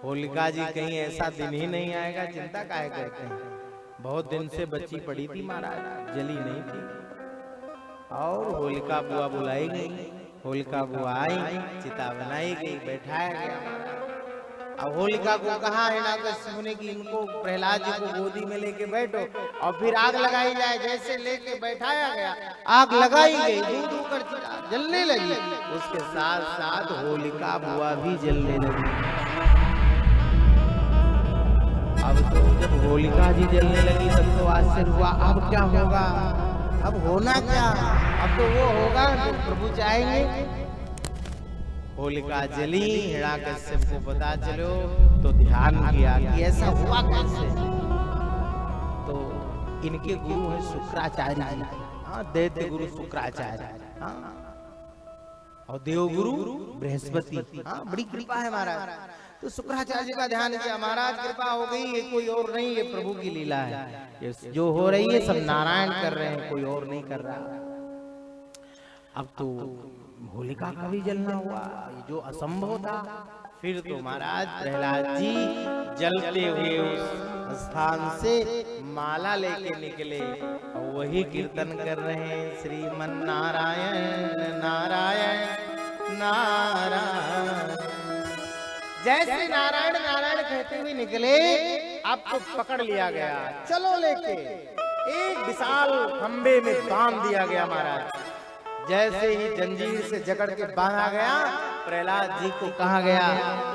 होलिका जी कहीं ऐसा दिन ही नहीं आएगा, चिंता काहे करते हैं। बहुत दिन से बच्ची पड़ी थी महाराज, जली नहीं थी। और होलिका बुआ बुलाई गई, होलिका बुआ आई, चिता बनाई गई, बैठाया गया। अब होलिका को कहा हिरण्याकश्यप ने कि इनको प्रहलाद जी को गोदी में लेके बैठो और फिर आग लगाई जाए। जैसे लेके बैठाया गया, आग लगाई गई, दूध ऊपर जलने लगी। उसके साथ साथ होलिका बुआ भी जलने लगी। अब तो जब होलिका जी जलने लगी तब तो आश्चर्य हुआ, अब क्या होगा, अब होना क्या, अब तो वो होगा जो प्रभु चाहेंगे। होलिका जली, हिरण्याकश्यप को पता चलो तो ध्यान किया कि ऐसा हुआ कैसे। तो इनके गुरु हैं शुक्राचार्य जी, हाँ, दैत्य गुरु शुक्राचार्य, हाँ, और देव गुरु बृहस्पति, हाँ, बड़ी कृपा है महाराज। तो शुक्राचार्य जी का ध्यान किया, महाराज कृपा हो गई, ये कोई और नहीं, ये प्रभु की लीला है, ये जो हो रही है सब नारायण कर रहे हैं, कोई और नहीं कर रहा। अब तो होलिका का भी जलना हुआ, ये जो असंभव था। फिर तो महाराज प्रहलाद जी जलते हुए उस स्थान से माला लेके निकले और वही कीर्तन कर रहे हैं, श्रीमन नारायण नारायण नारायण। जैसे नारायण नारायण कहते हुए निकले, आपको पकड़ लिया गया, चलो लेके एक विशाल खंबे में बांध दिया गया महाराज। जैसे ही जंजीर से जकड़ के बांधा गया, प्रहलाद जी को कहा गया,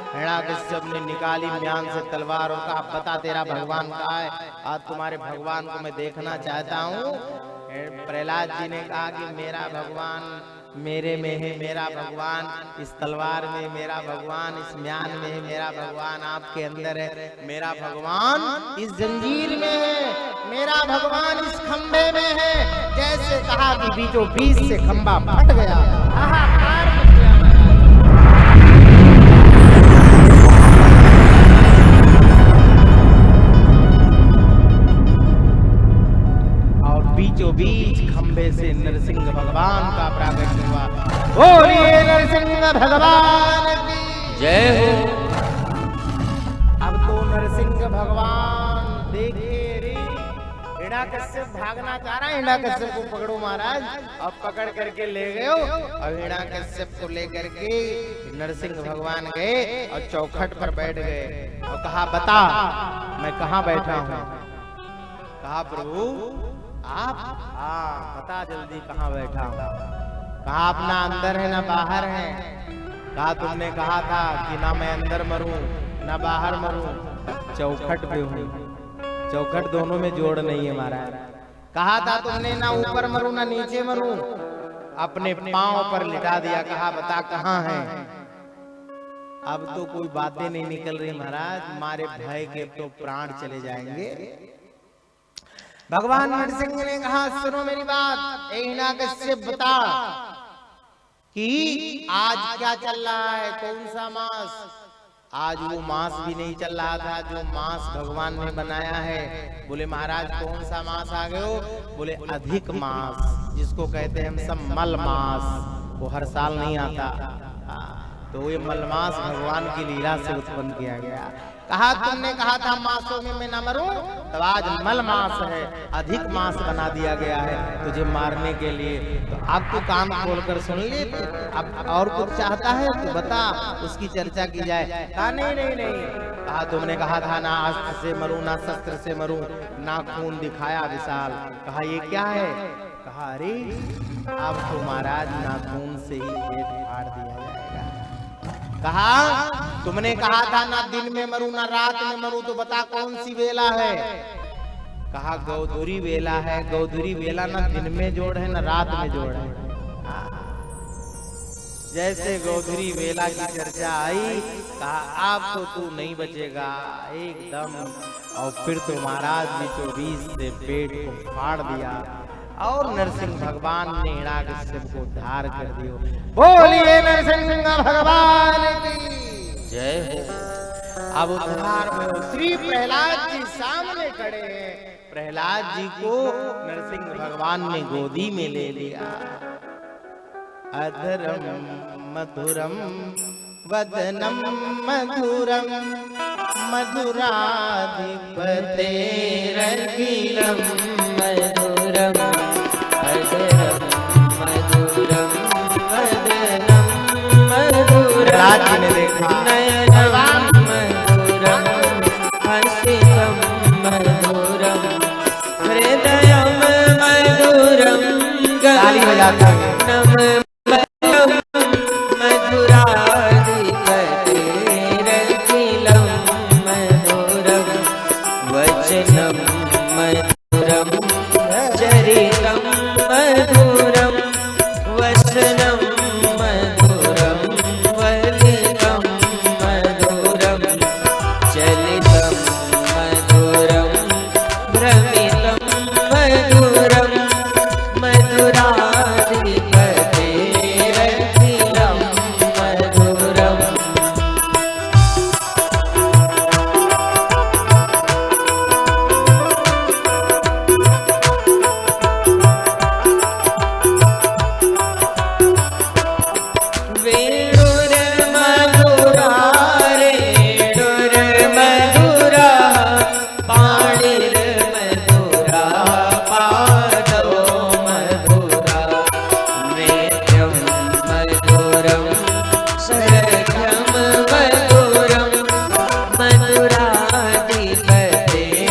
हिरण्याकश्यप ने निकाली म्यान से तलवार और कहा, बता तेरा भगवान कहाँ है, आज तुम्हारे भगवान को मैं देखना चाहता हूँ। प्रहलाद जी ने कहा कि मेरा भगवान मेरे में है, मेरा भगवान इस तलवार में, मेरा भगवान इस म्यान में है, मेरा भगवान आपके अंदर है, मेरा भगवान इस जंजीर में है, मेरा भगवान इस खंबे में है। जैसे कहा कि बीचों बीच से खंबा फट गया, हाहाकार मच गया। और बीचों बीच खंबे से नरसिंह भगवान का प्राकट्य हुआ। बोलिए नरसिंह भगवान की जय हो। अब तो नरसिंह भगवान देखे, हिरण्याकश्यप भागना चाह रहा है, हिरण्याकश्यप को पकड़ो महाराज। अब पकड़ करके ले गए और हिरण्याकश्यप को लेकर के नरसिंह भगवान गए और चौखट पर बैठ गए और कहा, बता मैं कहाँ बैठा हूँ। कहा, प्रभु आप, हाँ बता जल्दी कहाँ बैठा हूँ। कहा, अपना अंदर है ना बाहर है। कहा, तुमने कहा था कि ना मैं अंदर मरूं ना बाहर मरूं, चौखट पे हूँ। चौखट दोनों में जोड़ नहीं है महाराज। कहा था तुमने ना ऊपर मरूं ना नीचे मरूं, अपने पांव पर लिटा दिया। कहा, बता कहाँ है। अब तो कोई बातें नहीं निकल रही महाराज, मारे भय के तो प्राण चले जाएंगे। भगवान नरसिंह ने कहा, सुनो मेरी बात, हिरण्याकश्यप बता कि आज क्या चल रहा है, कौन सा मास। आज वो मांस भी नहीं चल रहा था जो मांस भगवान ने बनाया है। बोले, महाराज कौन सा मांस आ गए हो। बोले, अधिक मांस, जिसको कहते हैं हम सब मल मांस, वो हर साल नहीं आता। तो ये मलमास भगवान की लीला से उत्पन्न किया गया। कहा, तुमने कहा था मांसों में मैं न मरूं, तो आज मल मांस है, अधिक मांस बना दिया गया है तुझे मारने के लिए। तो अब तो कान खोलकर सुन ले, अब और कुछ चाहता है तो बता, उसकी चर्चा की जाए। कहा, नहीं नहीं नहीं। कहा, तुमने कहा था ना अस्त्र से मरूं ना शस्त्र से मरूं, ना खून दिखाया विशाल। कहा, ये क्या है। कहा, अरे अब तो महाराज नाखून से ही पेट फाड़ दिया जाएगा। कहा, तुमने कहा था ना दिन में मरूं ना रात में मरूं, तो बता कौन सी वेला है। कहा, गौधुरी वेला है। गौधुरी वेला ना दिन में जोड़ है ना रात में जोड़ है। जैसे गौधुरी वेला की चर्चा आई, कहा, अब तो तू नहीं बचेगा एकदम। और फिर तो महाराज बीचों बीच से पेट को फाड़ दिया और नरसिंह भगवान ने हिरण्याकश्यप को उद्धार कर दियो। बोलिए नरसिंह भगवान की जय हो। अब उद्धार में श्री प्रहलाद जी सामने खड़े हैं। प्रहलाद जी को नरसिंह भगवान ने गोदी में ले लिया। अधरम मधुरम वदनं मधुरं मधुराधिपतेरखिलं मधुरं अधरं मधुरं वदनं मधुरं नयनं मधुरं हसितं मधुरं हृदयं मधुरं गगनं मधुराधिपतेरखिलं मधुरं वचनं मधुरं चरितं मधुरं वसनं मधुरं वलितं मधुरं चलितं मधुरं भ्रमितं मधुरं मधुराधिपतेरखिलं मधुरम् वेणुर्मधुरा रेणुर्मधुरा पाणिर्मधुरा पादो मधुरा नेत्रं मधुरं सख्यं मधुरं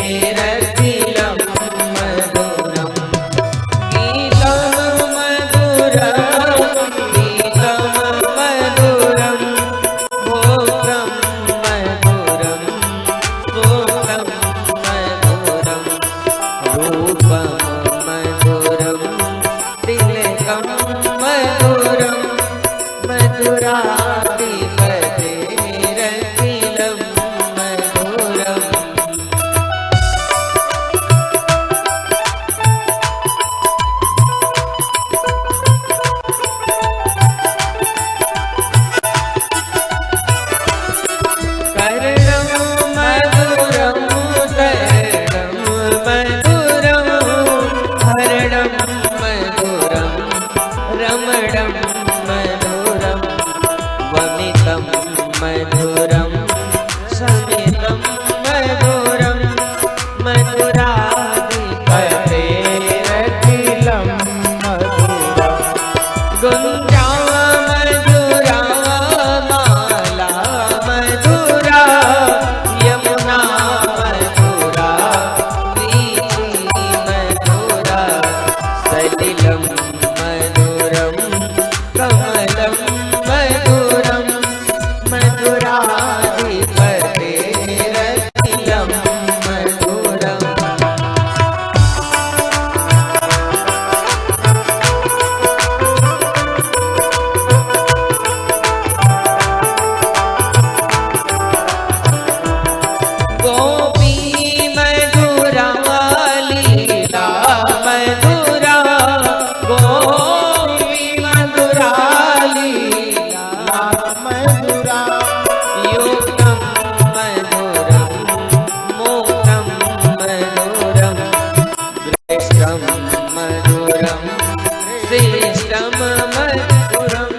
मधुराधिपतेरखिलं मधुरम् गीतं मधुरं गीतं मधुरं भोगं मधुरं भोगं मधुरं रूपं मधुरं तिलकं मधुरं मधुराधिपतेरखिलं मधुरम् कर्णं मधुरं कर्णं मधुरं हरणं मधुरं रमणं मधुरं वमितं मधुरं समितं मधुरं मधुराधिपतेरखिलं मधुरं गुञ्जा मधुरा माला मधुरा यमुना मधुरा वीची मधुरा सलिलं मधुरं कमलं मधुरं मधुराधिपतेरखिलं मधुरम् गोपी मधुरा लीला मधुरा गोपी मधुरा लीला मधुरा युक्तं मधुरं मोक्तं मधुरं दृष्टं मधुरं श्रेष्ठं मधुरं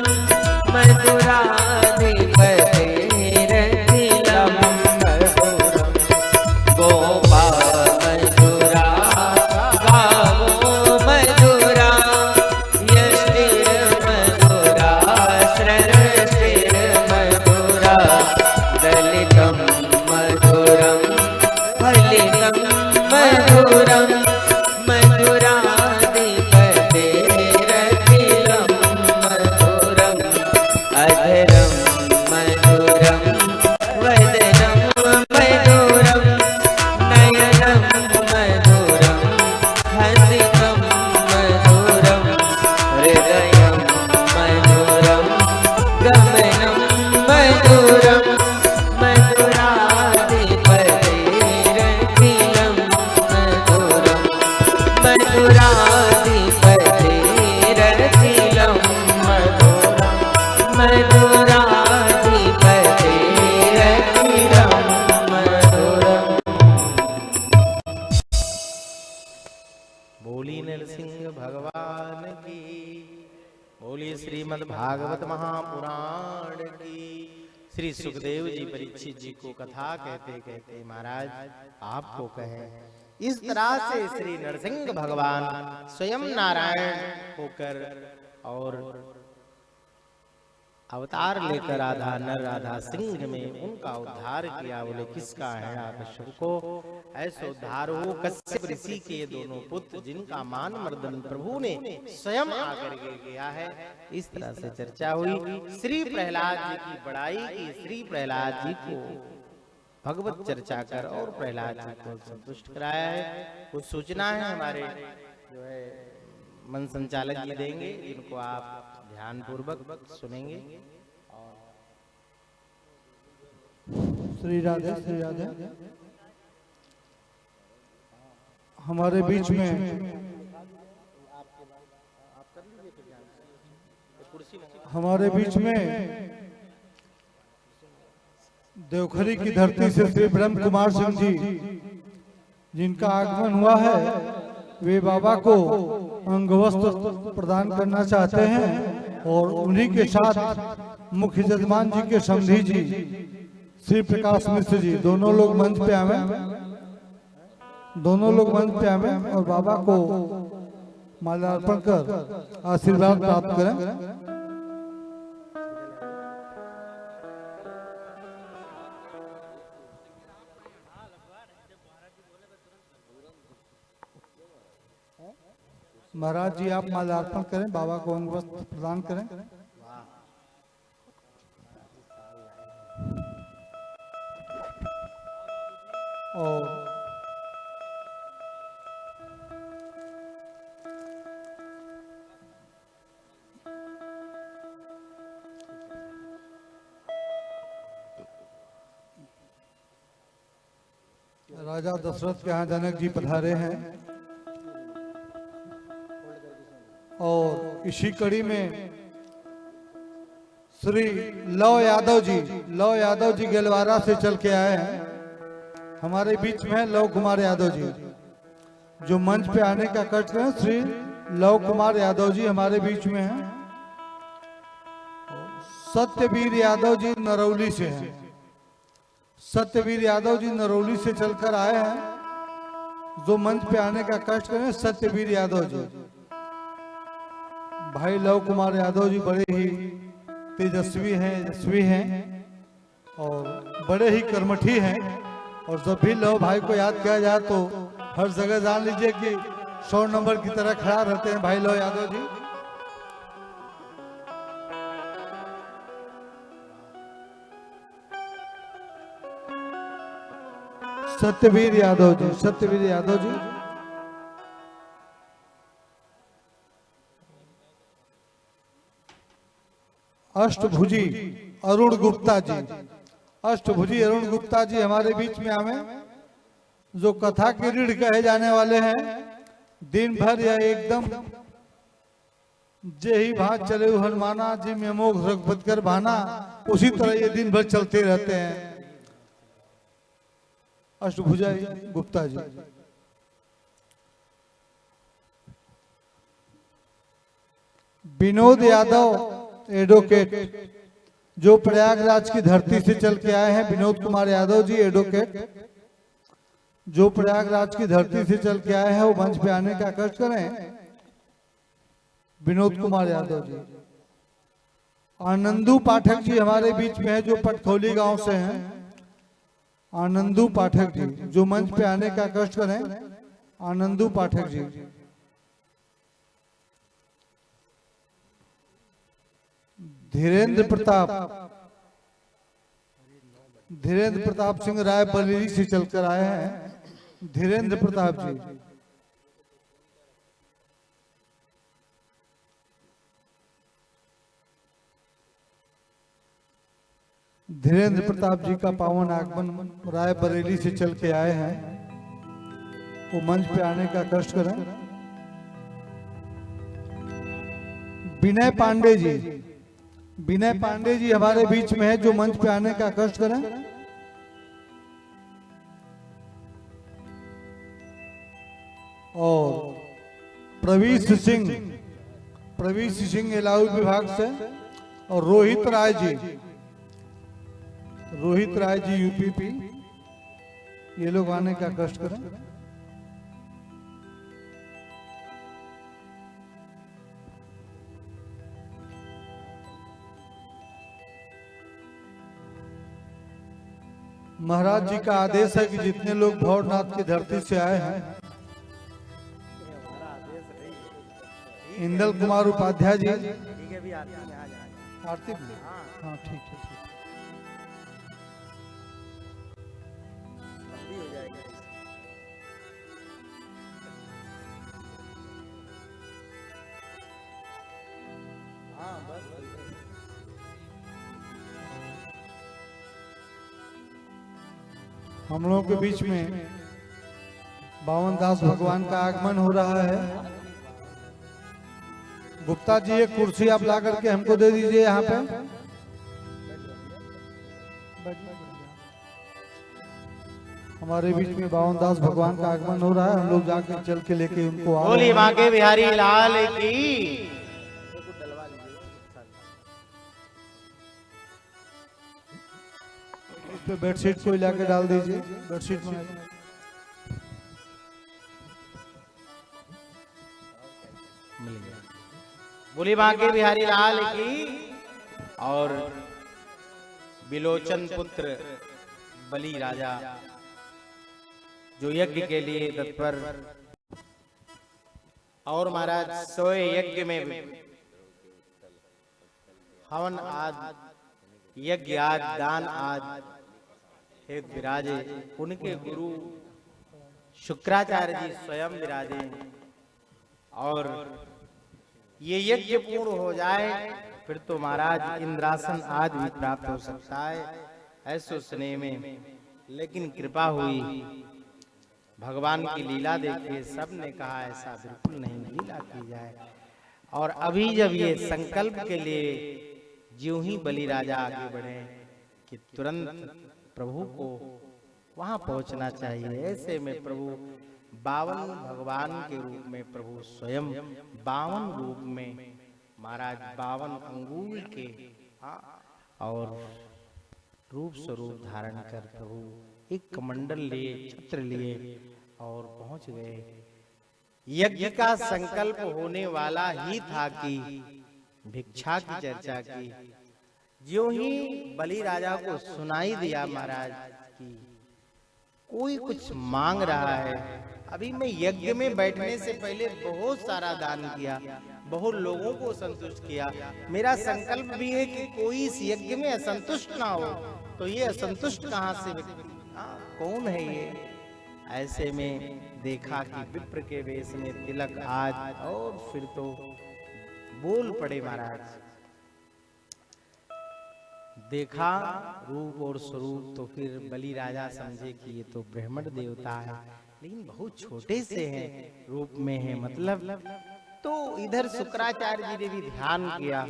मधुराधिपतेरखिलं मधुरम् गोपा मधुरा गावो मधुरा यष्टिर्मधुरा स्रष्टिर्मधुरा दलितं मधुरं फलितं मधुरं मधुराधिपतेरखिलं मधुरम् अधरं मधुरं वदनं मधुरं नयनं मधुरं हसितं मधुरं हृदयं मधुरं गमनं मधुरं मधुराधिपतेरखिलं मधुरं मधुराधिपतेरखिलं मधुरं मधुराधिपतेरखिलं मधुरम् बोली नरसिंह भगवान की, बोली श्रीमद् भागवत महापुराण की। श्री सुखदेव जी परीक्षित जी को कथा कहते कहते महाराज आपको कहें। इस तरह से श्री नरसिंह भगवान स्वयं नारायण होकर और अवतार लेकर राधा नर राधा सिंह में उनका उद्धार किया। बोले किसका है आकर्षण को ऐसा उद्धार हो कश्यप ऋषि के दोनों पुत्र जिनका मान मर्दन प्रभु ने स्वयं आकर के किया है। इस तरह से चर्चा हुई। श्री प्रहलाद जी की बड़ाई की। श्री प्रहलाद जी को भगवत चर्चा कर और प्रहलाद जी को संतुष्ट कराया है। कुछ सूचना है हमारे जो है मन संचालक जी देंगे, इनको आप ध्यान पूर्वक सुनेंगे। श्री राधे श्री राधे। हमारे बीच में देवखरी की धरती से श्री ब्रह्म कुमार सिंह जी जिनका आगमन हुआ है, वे बाबा को अंगवस्त्र प्रदान करना चाहते हैं और उन्हीं के साथ मुख्य जजमान जी के समधी जी श्री प्रकाश मिश्र जी दोनों लोग मंच पे आवे, और बाबा को माल्यार्पण कर आशीर्वाद प्राप्त करें। महाराज जी आप माल्यार्पण करें, बाबा को अंगवस्त्र प्रदान करें। और राजा दशरथ के यहाँ जनक जी पधारे हैं और इसी कड़ी में श्री लव यादव जी गेलवारा से चल के आए हैं। हमारे बीच में लव कुमार यादव जी जो मंच पे आने का कष्ट करें। श्री लव कुमार यादव जी हमारे बीच में हैं। सत्यवीर यादव जी नरौली से हैं। सत्यवीर यादव जी नरौली से चलकर आए हैं। जो मंच पे आने का कष्ट करें सत्यवीर यादव जी। भाई लव कुमार यादव जी बड़े ही तेजस्वी हैं, यशस्वी हैं और बड़े ही कर्मठी हैं। और जब भी लव भाई को याद किया जाए तो हर जगह जान लीजिए कि 100 नंबर की तरह खड़ा रहते हैं भाई लव यादव जी। सत्यवीर यादव जी अष्टभुजी अरुण गुप्ता जी हमारे बीच में आवे, जो कथा के रीढ़ कहे जाने वाले हैं। दिन भर या एकदम जे ही भाग चले हनुमाना जी में मोघ रघुपत कर भाना, उसी तरह ये दिन भर चलते रहते हैं। अष्टभुजा गुप्ता जी। विनोद यादव एडवोकेट जो प्रयागराज की धरती से चल के आए हैं। विनोद कुमार यादव जी एडवोकेट जो प्रयागराज की धरती से चल के आए हैं, वो मंच पे आने का कष्ट करें। विनोद कुमार यादव जी। आनंदू पाठक जी हमारे बीच में है जो पटखोली गांव से हैं। आनंदू पाठक जी जो मंच पे आने का कष्ट करें। आनंदू पाठक जी। धीरेन्द्र प्रताप सिंह राय बरेली से चलकर आए हैं। धीरेन्द्र प्रताप जी। धीरेन्द्र प्रताप जी का पावन आगमन राय बरेली से चल के आए हैं, वो मंच पे आने का कष्ट करें। विनय पांडे जी हमारे बीच में है जो मंच पे आने का कष्ट करें। और प्रवीष सिंह इलाहाबाद विभाग से। और रोहित राय जी रोहित राय जी यूपीपी, ये लोग आने का कष्ट करें। महाराज जी का आदेश है कि जितने लोग भौरनाथ की धरती से आए हैं, इंदल कुमार उपाध्याय जी आरती में, हाँ ठीक है, हम लोगों के बीच में बावन दास भगवान का आगमन हो रहा है। गुप्ता जी एक कुर्सी आप ला करके हमको दे दीजिए यहाँ पे। हमारे बीच में बावन दास भगवान का आगमन हो रहा है, हम लोग जाके चल के लेके उनको आ बोली माँ के बिहारी लाल की। पे बेडशीट कोई लाके डाल दीजिए, बेडशीट में बोली माँ के बिहारी लाल की। और बिलोचन पुत्र बलि राजा जो यज्ञ के लिए तत्पर, और महाराज सोए यज्ञ में हवन आदि, यज्ञ आदि, दान आदि हेतु विराजे। उनके गुरु शुक्राचार्य जी स्वयं विराजे। और ये यज्ञ पूर्ण हो जाए फिर तो महाराज इंद्रासन आदि भी प्राप्त हो सकता है, ऐसो स्नेह में। लेकिन कृपा हुई, भगवान की लीला देखिए, सबने कहा ऐसा बिल्कुल नहीं, लीला की जाए। और अभी जब ये संकल्प के लिए ज्यों ही बलि राजा आगे बढ़े कि तुरंत प्रभु को वहां पहुंचना चाहिए। ऐसे में प्रभु 52 भगवान के रूप में प्रभु स्वयं 52 रूप में महाराज 52 अंगुल के और रूप स्वरूप धारण कर प्रभु एक कमंडल लिए, छत्र लिए और पहुंच गए। यज्ञ का संकल्प होने वाला ही था कि भिक्षा की चर्चा की। ज्यों ही बलि राजा को सुनाई दिया महाराज की कोई कुछ मांग रहा है। अभी मैं यज्ञ में बैठने से पहले बहुत सारा दान किया, बहुत लोगों को संतुष्ट किया। मेरा संकल्प भी है कि कोई इस यज्ञ में असंतुष्ट ना हो। तो ये असंतुष्ट कहाँ से कौन है ये? ऐसे में देखा कि विप्र के वेश में तिलक आज, और फिर तो बोल पड़े महाराज। देखा रूप और स्वरूप तो फिर बलि राजा समझे कि ये तो ब्राह्मण देवता है, लेकिन बहुत छोटे से हैं, रूप में है मतलब। तो इधर शुक्राचार्य जी ने भी ध्यान किया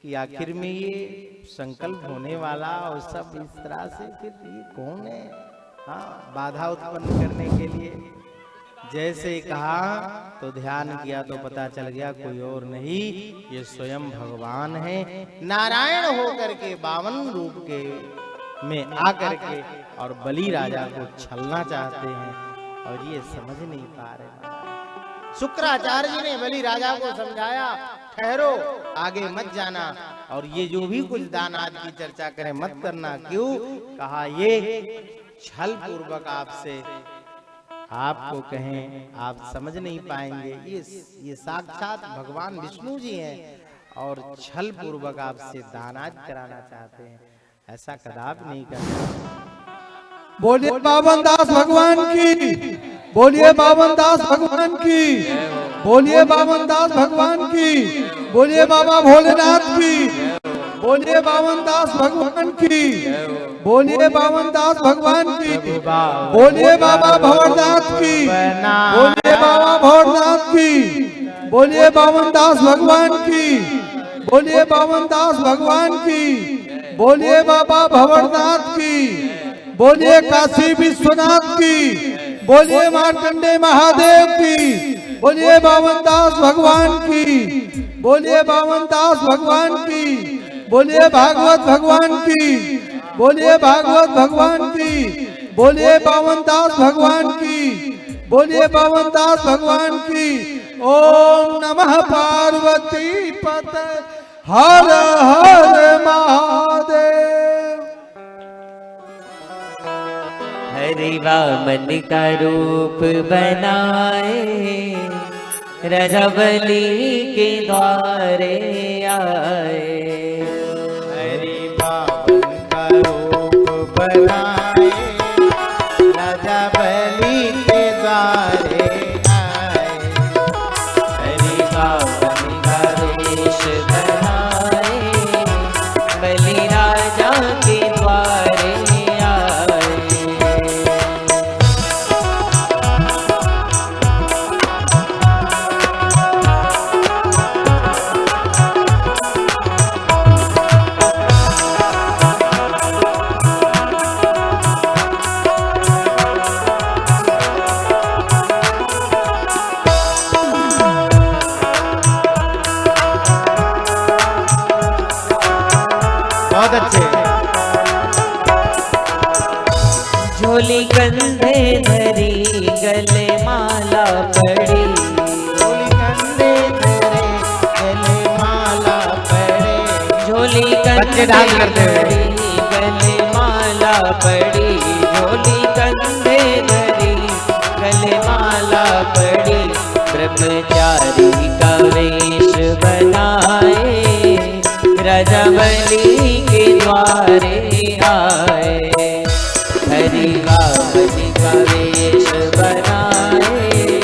कि आखिर में ये संकल्प होने वाला और सब इस तरह से, फिर ये कौन है? हाँ, बाधा उत्पन्न करने के लिए जैसे कहा तो ध्यान किया तो पता चल गया कोई और नहीं, ये स्वयं भगवान है। नारायण होकर के 52 रूप के में आकर के और बलि राजा को छलना चाहते हैं और ये समझ नहीं पा रहे। शुक्राचार्य जी ने बलि राजा को समझाया, ठहरो, आगे मत जाना, और ये जो भी कुछ दान आदि की चर्चा करें मत करना। क्यों? कहा ये छल पूर्वक आपसे आपको कहें आप समझ नहीं पाएंगे। ये साक्षात भगवान विष्णु जी हैं और छल पूर्वक आपसे दानाज कराना चाहते हैं, ऐसा कदापि नहीं करना। बोलिए बावन दास भगवान की, बोलिए बावन दास भगवान की, बोलिए बावन दास भगवान की, बोलिए बाबा भोलेनाथ की, बोलिए बावन दास भगवान की, बोलिए बावन दास भगवान की, बोलिए बाबा भवरनाथ की, बोलिए बाबा भवरनाथ की, बोलिए बावन दास भगवान की, बोलिए बावन दास भगवान की, बोलिए बाबा भवरनाथ की, बोलिए काशी विश्वनाथ की, बोलिए मार्कंडे महादेव की, बोलिए बावन दास भगवान की, बोलिए बावन दास भगवान की, बोलिए भागवत भगवान की, बोलिए भागवत भगवान की, बोलिए बावन दास भगवान की, बोलिए बावन दास भगवान की। ओम नमः पार्वती पते हर हर महादेव। हरि वामन का रूप बनाए, रजबली के द्वारे आए। हरि वामन का रूप बनाए, राजा बलि के द्वारे आए। हरि वामन का वेश बनाए, बलि राजा के द्वारे आए। बहुत अच्छे। झोली कंधे धरी, गले माला पड़ी। झोली कंधे धरे, गले माला पड़े। झोली बच्चे कंधे डांस करते हुए। धरी, गले माला पड़ी। झोली कंधे धरी, गले माला पड़ी। ब्रह्मचारी का वेश बनाए, राजा बलि के द्वारे आए। हरि वामन का वेश बनाए,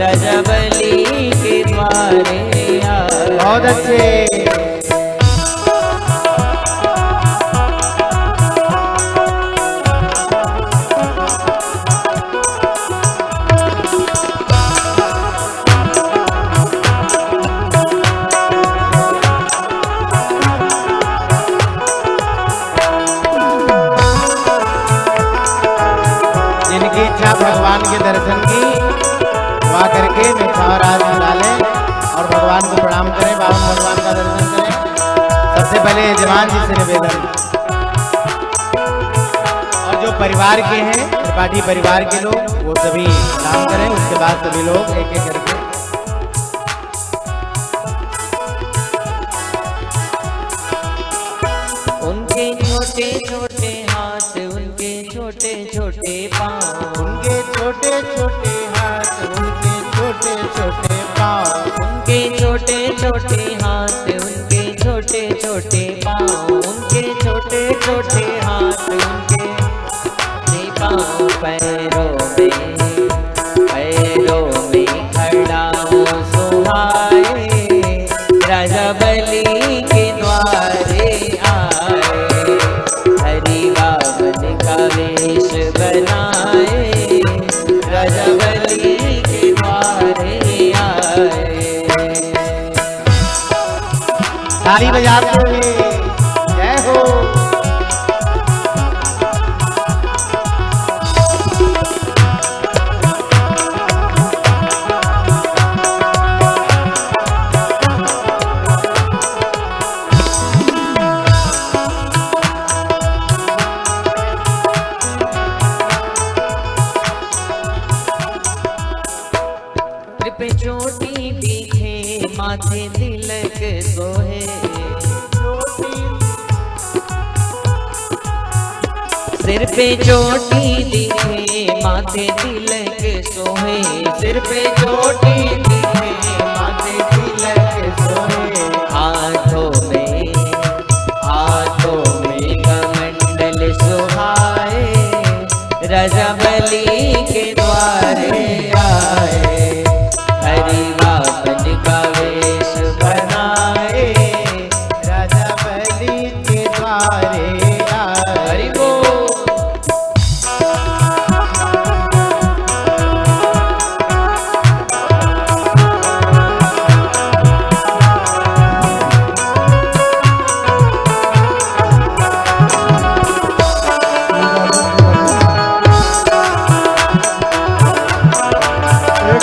राजा बलि के द्वारे आए। बहुत अच्छे। जिनकी इच्छा भगवान के दर्शन की, वहाँ करके निछावर आसन डालें और भगवान को प्रणाम करें, बावन भगवान का दर्शन करें। सबसे पहले यजमान जी से निवेदन, और जो परिवार के हैं, त्रिपाठी परिवार के लोग, वो सभी प्रणाम करें। उसके बाद सभी लोग एक एक करके उनके छोटे छोटे हाथ, उनके छोटे छोटे पाँव। उनके छोटे छोटे हाथ, उनके छोटे छोटे पाँव। उनके छोटे छोटे हाथ, उनके छोटे छोटे पाँव। उनके छोटे छोटे हाथ, उनके छोटे पाँव। पैरों में खड़ा हो सुहाए, राजा बलि के द्वारे आए। हरि वामन का वेश बनाए, राजा बलि के द्वारे आए। ताली बजाते हुए जय हो। पे चोटी दिखे, माथे तिलक सोहे। सिर पे चोटी दिखे, माथे तिलक सोहे। सिर पे चोटी दिखे, माथे तिलक सोहे। हाथों में कमंडल सुहाए, राजा बलि के द्वारे आए। हरि वामन का वेश बनाए, राजा बलि के द्वारे आए। हरि बोल।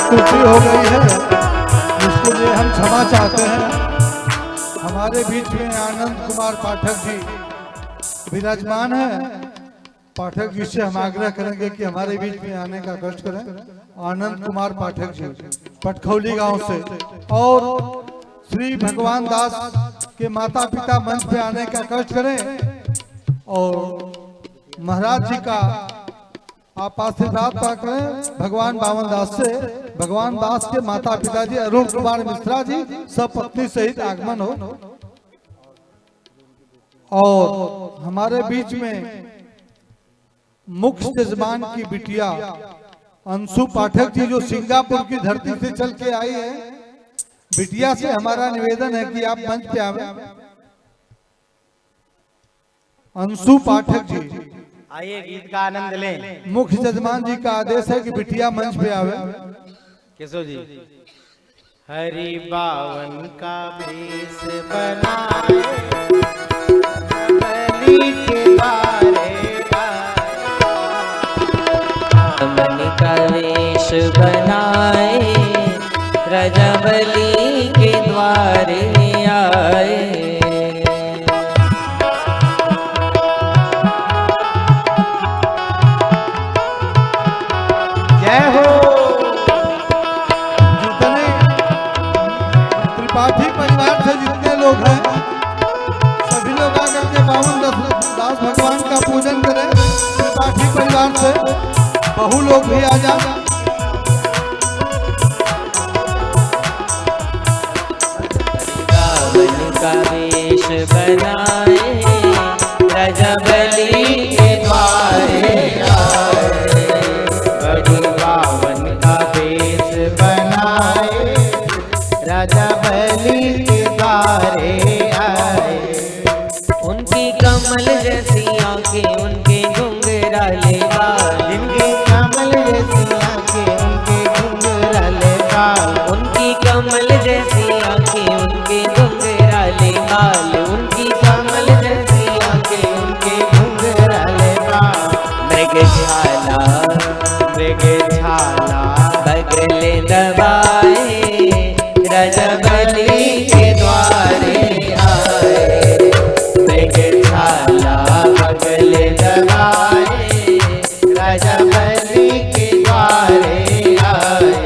त्रुटि हो गई है, इसके लिए हम क्षमा चाहते हैं। हमारे बीच में आनंद कुमार पाठक जी विराजमान है। पाठक जी से हम आग्रह करेंगे कि हमारे बीच में आने का कष्ट करें। आनंद कुमार पाठक जी पटखौली गांव से, और श्री भगवान दास के माता पिता मंच पे आने का कष्ट करें। और महाराज जी का आप आशीर्वाद प्राप्त करें भगवान बावन दास से। भगवान दास के माता पिता जी अरुण कुमार मिश्रा जी सब पत्नी सहित आगमन हो। और हमारे बीच में मुख्य जजमान की बिटिया अंशु पाठक जी जो सिंगापुर की धरती से चल के आई है, बिटिया से हमारा निवेदन है कि आप मंच पे आवे। अंशु पाठक जी आइए गीत का आनंद लें। मुख्य जजमान जी का आदेश है कि बिटिया मंच पे आवे। केशव जी, हरि बावन का भेष बनाए बलि के द्वारे मन का वेश बनाए रजबली के द्वारे आए। जय हो। जितने त्रिपाठी परिवार से जितने लोग हैं सभी लोग आकर के बावन दास भगवान का पूजन करें। त्रिपाठी परिवार से बहु लोग भी आ जाए। रावण का वेश बनाए रजबली के द्वारे आए। बावन का भेष बनाए राजा बलि के द्वारे आए। उनकी कमल जैसी आंखें उनके घुंघराले बाल, जिनके कमल जैसी आंखें उनके घुंघराले बाल। उनकी कमल जैसी आंखें उनके घुंघराले बाल, उनकी कमल जैसी आंखें उनके घुंघराले बाल। मृगशाला मृगशाला बगले दबाए रजबली के द्वारे आए। मृगशाला बगले दबाए राजा बलि के द्वारे आए।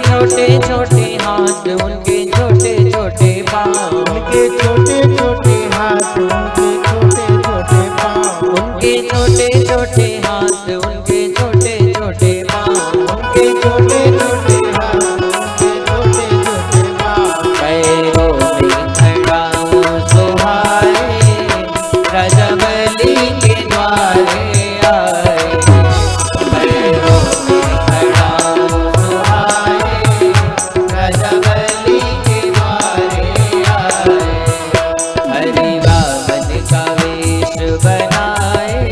छोटे छोटे हाथ उनके छोटे छोटे पाँव, उनके छोटे छोटे हाथ उनके छोटे छोटे पाँव, उनके छोटे छोटे हाथ उनके छोटे छोटे पाँव, उनके छोटे छोटे हाथ उनके छोटे छोटे पाँव। पैरों में खड़ाऊं सुहाए रजबली के द्वारे आए। पैरों में खड़ाऊं सुहाए रजबली के द्वारे आए। हरि बावन का वेश बनाए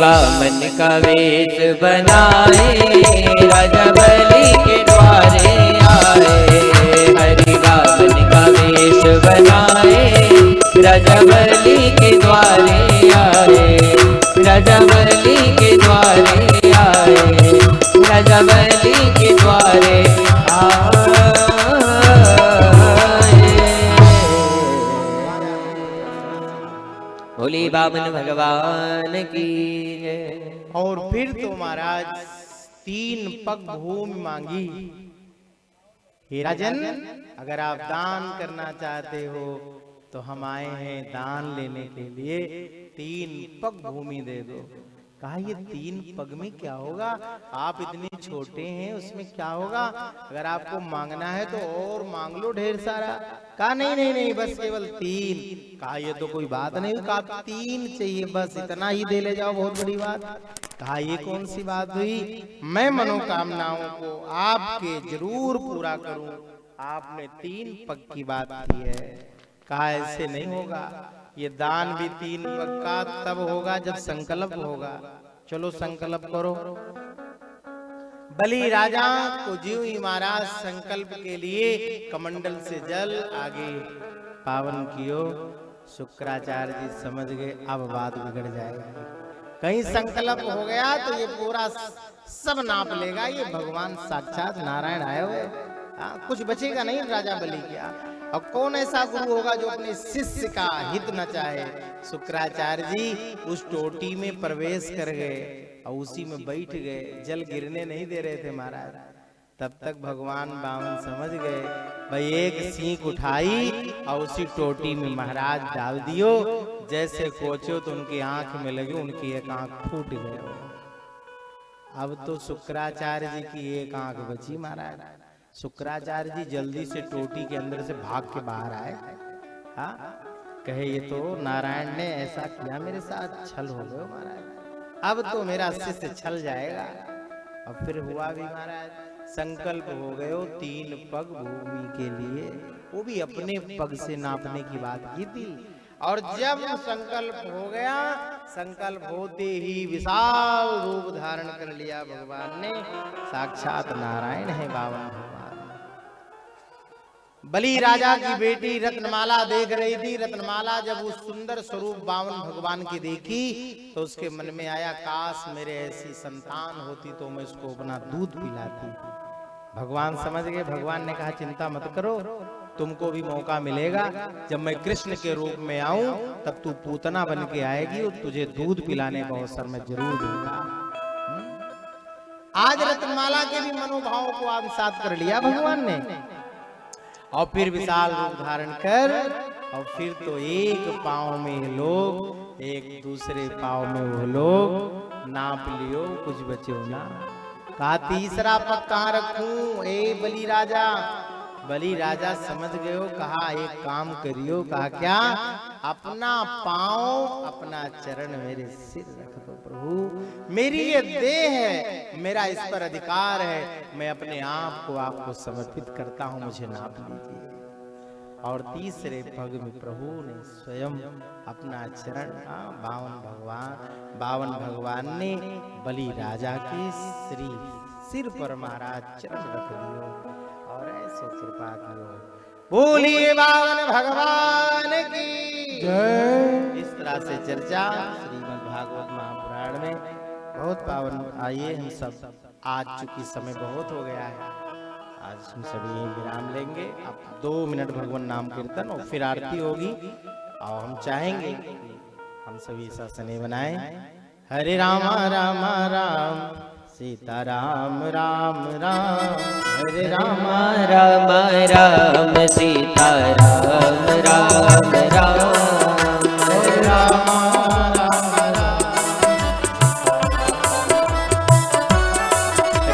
बामन का वेश बनाए राजा बलि के द्वारे आए। हरि बामन का वेश बनाए राजा बलि के द्वारे आए। राजा बलि के द्वारे आए। राजा बलि के द्वारे आए। बोली बामन भगवान की जय। और फिर तो महाराज 3 पग भूमि मांगी। हे राजन, अगर आप दान करना चाहते हो तो हम आए हैं दान लेने के लिए, 3 पग भूमि दे दो। कहा ये 3 पग में क्या होगा, आप इतने छोटे हैं, उसमें क्या होगा, अगर आपको मांगना है तो और मांग लो ढेर सारा। कहा नहीं नहीं नहीं, बस केवल 3। कहा ये तो कोई बात नहीं, कहा 3 चाहिए, बस इतना ही दे ले जाओ, बहुत बड़ी बात। कहा ये कौन सी बात हुई, मैं मनोकामनाओं को आपके जरूर पूरा करूं। आपने 3 पग की बात की है। कहा ऐसे नहीं होगा, ये दान भी 3 पग का तब होगा जब संकल्प होगा। चलो संकल्प करो। बलि राजा को जीव ही महाराज संकल्प के लिए कमंडल से जल आगे पावन कियो। शुक्राचार्य जी समझ गए अब बात बिगड़ जाएगी, कहीं संकल्प हो गया तो ये पूरा सब नाप लेगा, ये भगवान साक्षात नारायण आए हुए, कुछ बचेगा नहीं राजा बलि क्या। और कौन ऐसा गुरु होगा जो अपने शिष्य का हित न चाहे। शुक्राचार्य जी उस टोटी में प्रवेश कर गए और उसी में बैठ गए, जल गिरने नहीं दे रहे थे महाराज। तब तक भगवान बामन समझ गए, भाई एक सीख उठाई और उसी टोटी में महाराज डाल दियो। जैसे कोचो तो उनकी आंख में लगे, उनकी एक आंख फूट गई। अब तो शुक्राचार्य जी की एक आंख बची महाराज। शुक्राचार्य जी जल्दी से टोटी के अंदर से भाग के बाहर आए। हाँ, कहे ये तो नारायण ने ऐसा किया मेरे साथ, छल हो गए महाराज, अब तो मेरा शिष्य छल जाएगा। और फिर हुआ भी महाराज, संकल्प हो गए 3 पग भूमि के लिए, वो भी अपने पग से नापने की बात की थी। और जब संकल्प हो गया, संकल्प होते ही विशाल रूप धारण कर लिया भगवान ने, साक्षात नारायण है बावन भगवान। बलि राजा की बेटी रत्नमाला देख रही थी। रत्नमाला जब उस सुंदर स्वरूप बावन भगवान की देखी तो उसके मन में आया, काश मेरे ऐसी संतान होती तो मैं उसको अपना दूध पिलाती। भगवान समझ गए। भगवान ने कहा चिंता मत करो, तुमको भी मौका मिलेगा। जब मैं कृष्ण के रूप में आऊं तब तू पूतना बन के आएगी और तुझे दूध पिलाने का अवसर मैं जरूर दूंगा। आज रत्नमाला के भी मनोभावों को आत्मसात कर लिया भगवान ने। और फिर विशाल रूप धारण कर, और फिर तो एक पांव में लोग, एक दूसरे पांव में वो लोग, नाप लियो कुछ बचे ना। कहा तीसरा पग कहाँ रखूं ए बलि राजा। बलि राजा समझ गए। कहा एक काम करियो। कहा क्या, अपना पांव अपना चरण मेरे सिर रख दो प्रभु, मेरी ये देह है, मेरा इस पर अधिकार है, मैं अपने आप को आपको समर्पित करता हूं, मुझे नाप लीजिए। और तीसरे पग में प्रभु ने स्वयं अपना चरण, बावन भगवान ने बलि राजा के सिर पर महाराज चरण रख दियो और ऐसो कृपा करो। बोलिए बावन भगवान की जय। इस तरह से चर्चा श्रीमद् भागवत महापुराण में बहुत पावन। आइए हम सब, आज चूंकि समय बहुत हो गया है, आज हम सभी विराम लेंगे। अब 2 मिनट भगवान नाम कीर्तन और फिर आरती होगी। और हम चाहेंगे कि हम सभी सत्संग बनाएं। हरे रामा रामा राम सीता राम राम राम, हरे रामा रामा राम सीता राम राम राम, हरे रामा राम राम,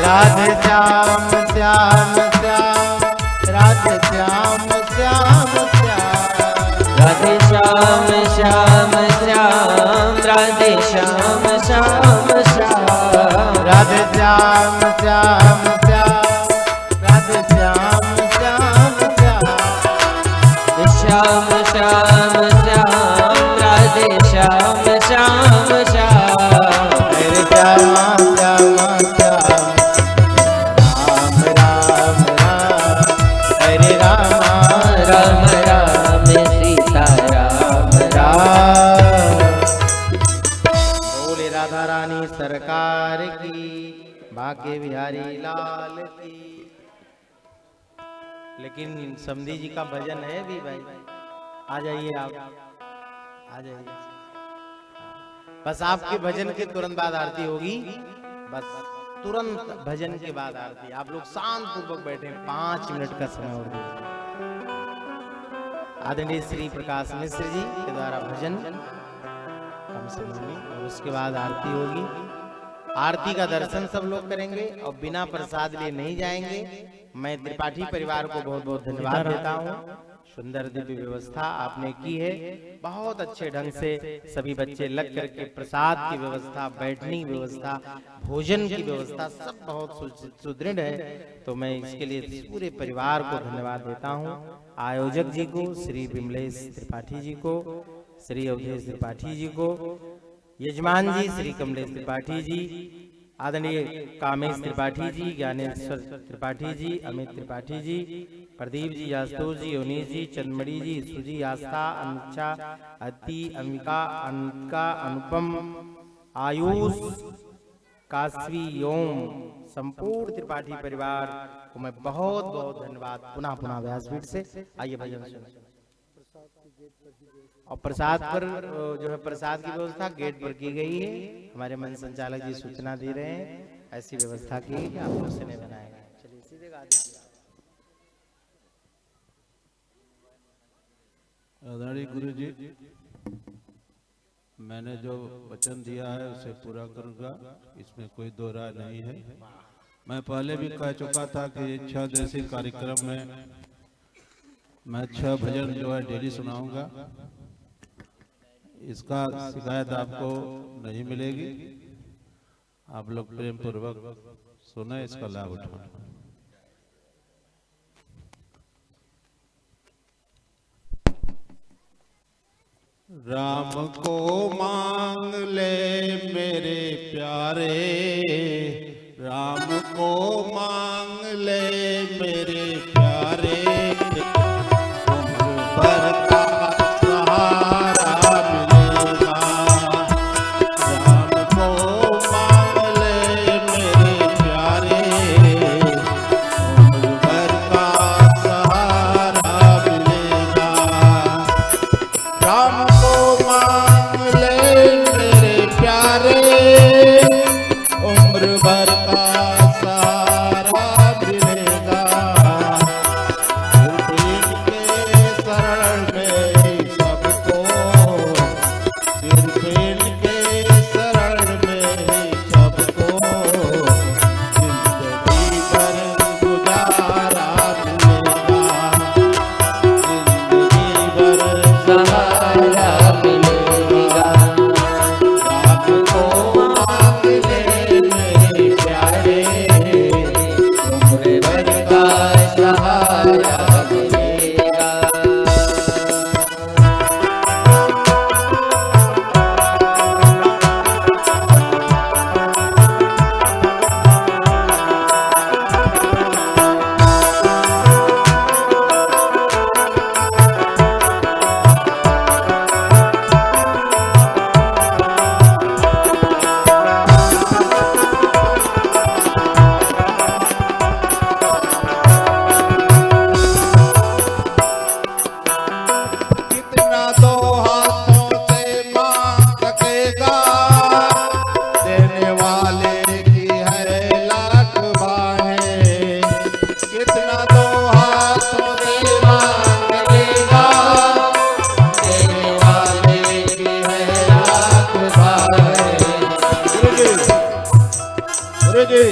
राधे श्याम श्याम श्याम, राधे श्याम श्याम श्याम, राधे श्याम श्याम श्याम, राधे श्याम श्याम श्याम, राधे श्याम श्याम श्याम, राधे श्याम श्याम श्याम, श्याम श्याम श्याम, राधे श्याम श्याम श्याम। बाके बिहारी लाल की। लेकिन समधी जी का भजन है भी भाई, आ जाइए आप, आ जाइए। बस आपके भजन के तुरंत बाद आरती होगी, बस तुरंत भजन के बाद आरती। आप लोग शांत पूर्वक बैठे, 5 मिनट का समय और दीजिए। आदरणीय श्री प्रकाश मिश्र जी के द्वारा भजन कम समय में, और उसके बाद आरती होगी। आरती का दर्शन सब लोग करेंगे और बिना प्रसाद लिए नहीं जाएंगे। मैं त्रिपाठी परिवार को बहुत बहुत धन्यवाद देता हूँ। सुंदर दिव्य व्यवस्था आपने की है, बहुत अच्छे ढंग से सभी बच्चे लग करके प्रसाद की व्यवस्था, बैठने की व्यवस्था, भोजन की व्यवस्था सब बहुत सुदृढ़ है। तो मैं इसके लिए पूरे परिवार को धन्यवाद देता हूँ। आयोजक जी को, श्री विमलेश त्रिपाठी जी को, श्री अवधेश त्रिपाठी जी को, यजमान जी श्री कमलेश त्रिपाठी जी, आदरणीय कामेश त्रिपाठी जी, ज्ञानेश्वर त्रिपाठी जी, अमित त्रिपाठी जी, प्रदीप जी, यास्तूर जी, योनीश जी, चंदमणि जी, सुजी, आस्था, अनुच्छा, अति, अमिका, अनका, अनुपम, आयुष, काशवी, ओम, संपूर्ण त्रिपाठी परिवार को मैं बहुत बहुत धन्यवाद पुनः व्यासपीठ से। आइए भजन सुनिए। और प्रसाद पर जो है प्रसाद की व्यवस्था गेट पर की गई है। हमारे मन संचालक जी सूचना दे रहे हैं, ऐसी व्यवस्था की है कि आप लोग से नहीं बनाएंगे। चलिए सीधे गा दीजिए। आदरणीय गुरु जी, मैंने जो वचन दिया है उसे पूरा करूंगा, इसमें कोई दो राय नहीं है। मैं पहले भी कह चुका था कि 6 दिवसीय कार्यक्रम में मैं 6 भजन जो है डेली सुनाऊंगा। इसका शिकायत आपको नहीं मिलेगी। आप लोग प्रेम पूर्वक सुने, इसका लाभ उठाएं। राम को मांग ले मेरे प्यारे, राम को मांग ले मेरे प्यारे, पर का सहारा मिलेगा। राम को मांग ले मेरे प्यारे, पर का सहारा मिलेगा। राम मांग ले मेरे प्यारे, उम्र भर का सहारा मिलेगा। सिर्फ इनके शरण में सबको, सिर्फ इनके शरण में सबको, जिंदगी भर गुजारा मिलेगा। जिंदगी भर सहारा मिलेगा। आपको मांग ले मेरे प्यारे, उम्र भर का सहारा मिलेगा। कितना दो हाथों से मांग सकेगा, देने वाले की है लाख बाहें। कितना दो हाथों से मांग सकेगा, देने वाले की है लाख बाहें। गुरु जी,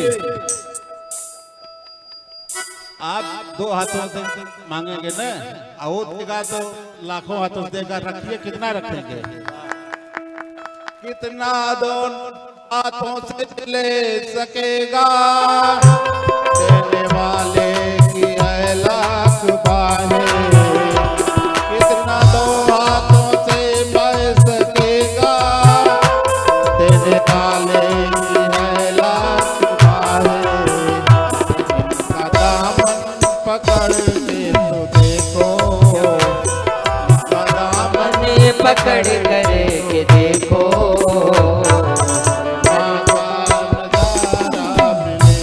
आप 2 हाथों से मांगेंगे ना, और देगा तो लाखों हाथों से देगा। रखिए, कितना रखेंगे? कितना दो हाथों से ले सकेगा, देने वाले की है लाख बाहें। कितना दो हाथों से बह सकेगा, देने वाले की है लाख बाहें। इनका दामन पकड़ के तो देखो, इनका दामन पकड़ कर के देखो, नजारा मिलेगा।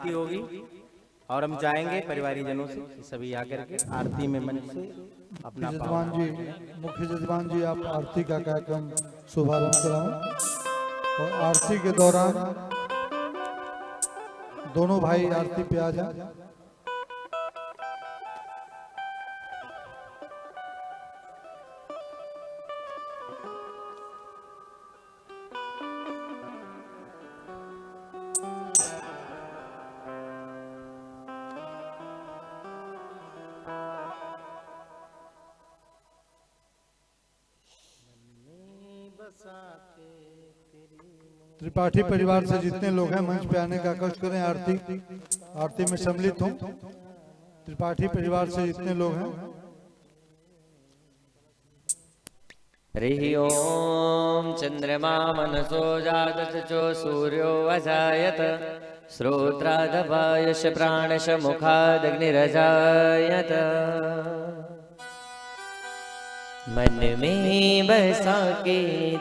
आरती होगी और हम चाहेंगे परिवारी जनों से सभी आकर के आरती में मन से अपना जजमान जी, मुख्य जजमान जी, आप आरती का कार्यक्रम शुभारंभ कराएं और आरती के दौरान दोनों भाई आरती पे आ जाएं। त्रिपाठी परिवार से जितने लोग हैं मंच पे आने का कष्ट करें, आरती में सम्मिलित हों। त्रिपाठी परिवार से जितने लोग हैं। हरि ओम चंद्रमा मनसो जातश्चो सूर्यो अजायत श्रोत्रादवायुष प्राणश मुखादग्निरजायत। मन में बसा के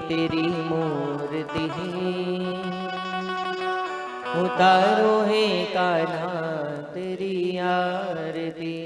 तेरी मूर्ति उतारो है कान्हा तेरी आरती।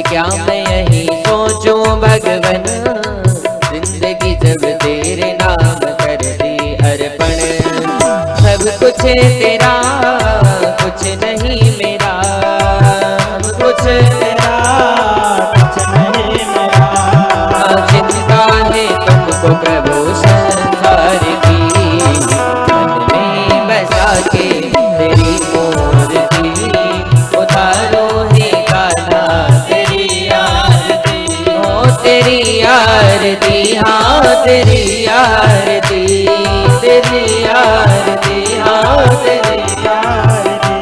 क्या मैं यही सोचूं भगवन, जिंदगी जब तेरे नाम कर दी अर्पण। सब कुछ तेरा कुछ नहीं मेरा, सब संसार की, मन में बसा के तेरी मूर्ति, उतारो हे कान्हा तेरी आरती। ओ तेरी आरती, हाँ तेरी आरती, तेरी आरती, हाँ तेरी आरती,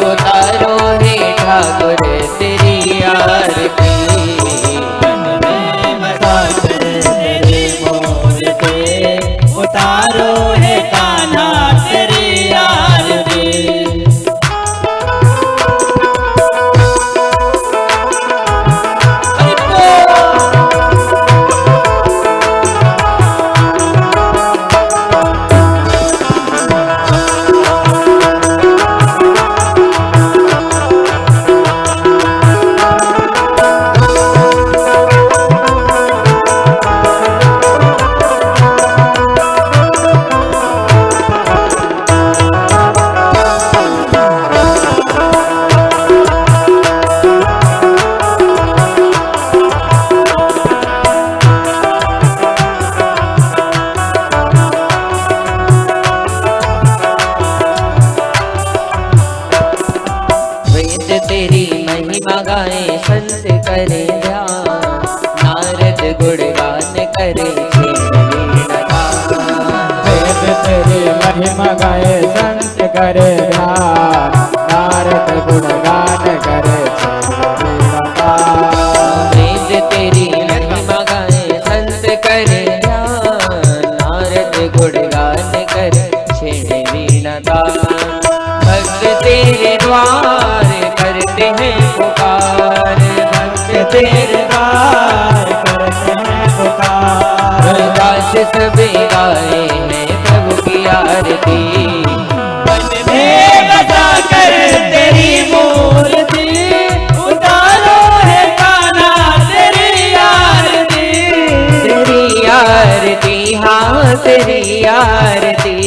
उतारो हे ठाकुर तेरी आरती। मन में बसा के तेरी मूर्ति, उतारो हे कान्हा तेरी आरती। तेरी महिमा गाए संत करे ध्यान, नारद गुणगान करे वेद तेरी महिमा गाए संत करे ध्यान, नारद गुणगान करे वेद तेरी महिमा गाए संत करे ध्यान, नारद गुणगान करे छेड़ वीणा। भक्त तेरे द्वार करते हैं पुकार, भक्त तेरे द्वार करते हैं पुकार, दास सभी गाए हैं प्रभु की आरती। मन में बसा कर तेरी मूर्ति, उतारो है कान्हा तेरी आरती। तेरी आरती, हाँ तेरी आरती,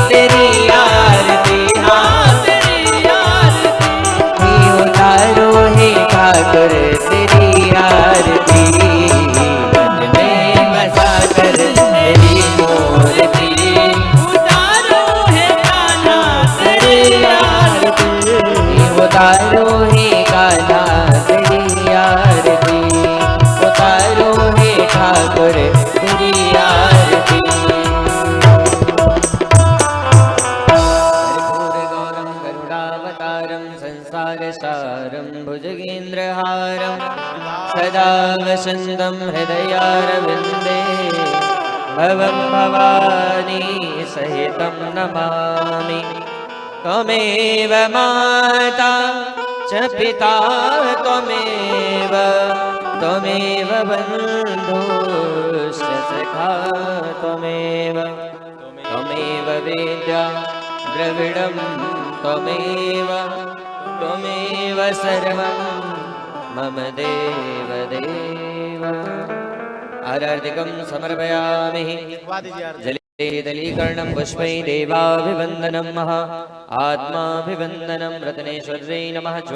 तेरी आरती, हाँ तेरी आरती, उतारो हे ठाकुर तेरी आरती। मन में बसा कर तेरी मूर्ति, उतारो हे कान्हा तेरी आरती, उतारो हे कान्हा तेरी आरती, उतारो हे ठाकुर तेरी आरती। गौरम गरुडावतारम संसारसारम भुजगेन्द्रहारम, सदा वसन्तं हृदयारविन्दे, भवं भवानी सहितं नमामि। त्वमेव माता च पिता त्वमेव, त्वमेव बन्धुश्च सखा त्वमेव, त्वमेव वेद्या द्रविडं त्वमेव, त्वमेव सर्वं मम देव देव। आरार्तिकं समर्पयामि जले दलीकर्णं पुष्पै देवाभिवन्दनं महा आत्माभिवन्दनं रत्नेश्वर्यै नमः।